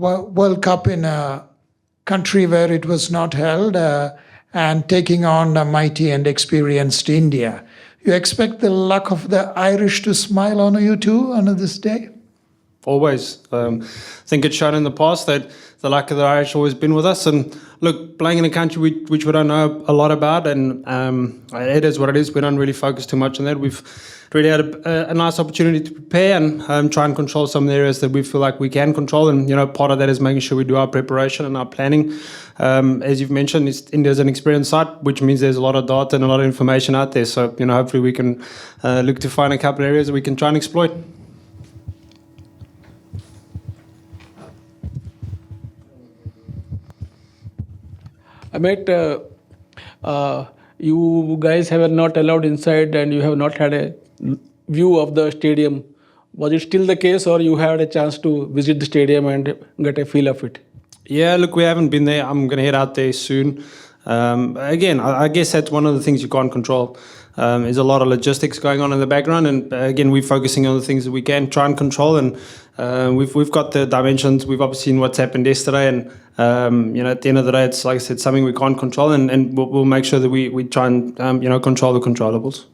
World Cup in a country where it was not held and taking on a mighty and experienced India. You expect the luck of the Irish to smile on you too on this day? Always. I think it's shown in the past that the luck of the Irish always been with us. And look, playing in a country which we don't know a lot about, and it is what it is. We don't really focus too much on that. We've really had a nice opportunity to prepare and try and control some of the areas that we feel like we can control. And, part of that is making sure we do our preparation and our planning. As you've mentioned, India's an experienced side, which means there's a lot of data and a lot of information out there. So, hopefully we can look to find a couple of areas that we can try and exploit. Amit, you guys have not allowed inside and you have not had a view of the stadium. Was it still the case, or you had a chance to visit the stadium and get a feel of it? Yeah, look, we haven't been there. I'm going to head out there soon. Again, I guess that's one of the things you can't control. There's a lot of logistics going on in the background, and again, we're focusing on the things that we can try and control. And we've got the dimensions. We've obviously seen what's happened yesterday, and at the end of the day, it's like I said, something we can't control, and we'll make sure that we try and control the controllables.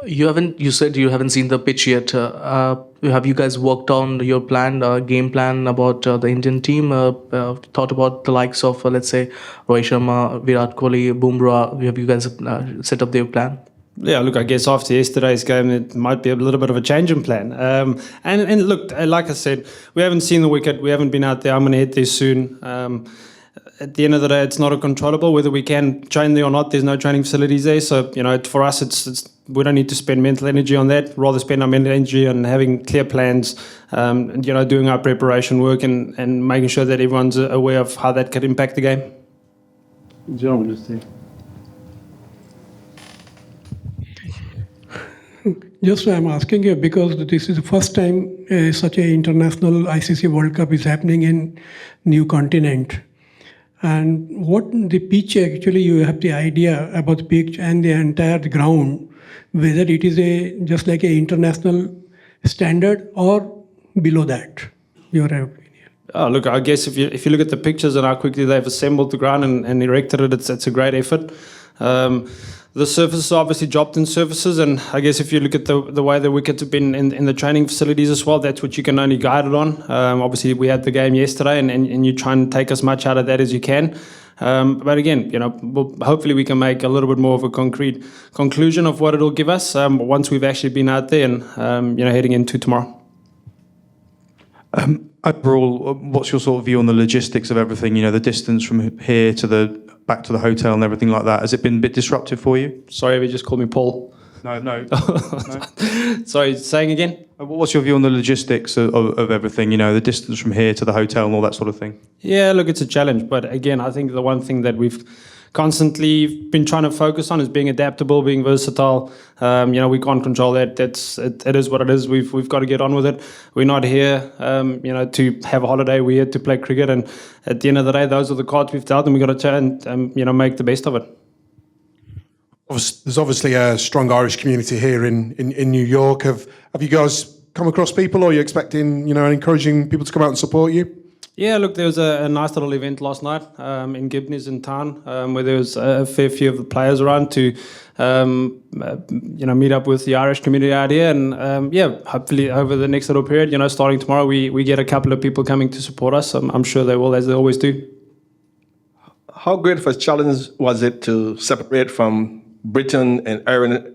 You said you haven't seen the pitch yet. Have you guys worked on your game plan about the Indian team? Thought about the likes of, let's say, Rohit Sharma, Virat Kohli, Bumrah? Have you guys set up their plan? Yeah, look, I guess after yesterday's game, it might be a little bit of a change in plan. And look, like I said, we haven't seen the wicket. We haven't been out there. I'm going to head there soon. At the end of the day, it's not a controllable. Whether we can train there or not, there's no training facilities there. So, for us, it's we don't need to spend mental energy on that. Rather spend our mental energy on having clear plans, doing our preparation work and making sure that everyone's aware of how that could impact the game. Gentlemen, just say. Just I'm asking you because this is the first time such an international ICC World Cup is happening in new continent. And what the pitch actually, you have the idea about the pitch and the entire ground, whether it is just like an international standard or below that, your opinion. Oh, look, I guess if you look at the pictures and how quickly they've assembled the ground and erected it, it's a great effort. The surfaces are obviously dropped in surfaces, and I guess if you look at the way the wickets have been in the training facilities as well, that's what you can only guide it on. Obviously, we had the game yesterday, and you try and take as much out of that as you can. But again, hopefully we can make a little bit more of a concrete conclusion of what it'll give us once we've actually been out there and heading into tomorrow. Overall, what's your sort of view on the logistics of everything? The distance from here to back to the hotel and everything like that. Has it been a bit disruptive for you? Sorry, they just called me Paul. No. No. Sorry, saying again? What's your view on the logistics of everything? The distance from here to the hotel and all that sort of thing? Yeah, look, it's a challenge. But again, I think the one thing that we've constantly been trying to focus on is being adaptable, being versatile. We can't control that. It is what it is. We've got to get on with it. We're not here, to have a holiday. We're here to play cricket. And at the end of the day, those are the cards we've dealt, and we've got to try and make the best of it. There's obviously a strong Irish community here in New York. Have you guys come across people, or are you expecting, encouraging people to come out and support you? Yeah, look, there was a nice little event last night in Gibney's in town where there was a fair few of the players around to, meet up with the Irish community out here. And, hopefully over the next little period, starting tomorrow, we get a couple of people coming to support us. I'm sure they will, as they always do. How great of a challenge was it to separate from Britain and Ireland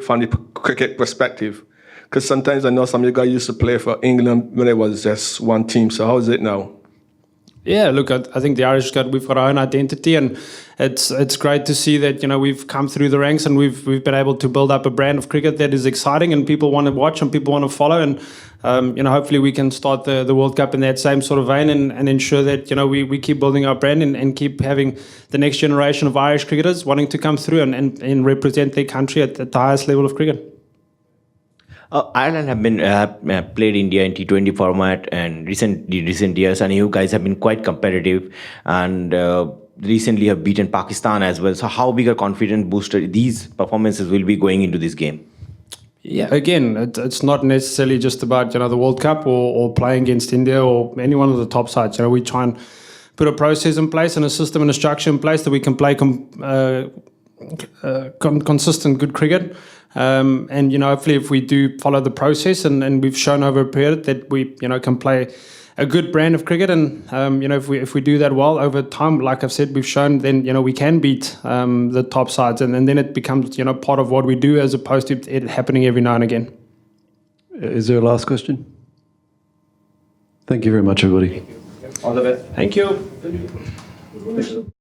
from the cricket perspective? Because sometimes I know some of you guys used to play for England when it was just one team. So how is it now? Yeah, look, I think the Irish we've got our own identity, and it's great to see that we've come through the ranks and we've been able to build up a brand of cricket that is exciting and people want to watch and people want to follow, and hopefully we can start the World Cup in that same sort of vein and ensure that we keep building our brand and keep having the next generation of Irish cricketers wanting to come through and represent their country at the highest level of cricket. Ireland have been played India in T20 format and recent years, and you guys have been quite competitive and recently have beaten Pakistan as well. So how big a confidence booster these performances will be going into this game? Yeah, again, it's not necessarily just about the World Cup or playing against India or any one of the top sides. We try and put a process in place and a system and a structure in place that we can play consistent good cricket. And hopefully, if we do follow the process, and we've shown over a period that we can play a good brand of cricket, and if we do that well over time, like I've said, we've shown then we can beat the top sides, and then it becomes part of what we do as opposed to it happening every now and again. Is there a last question? Thank you very much, everybody. All the best. Thank you.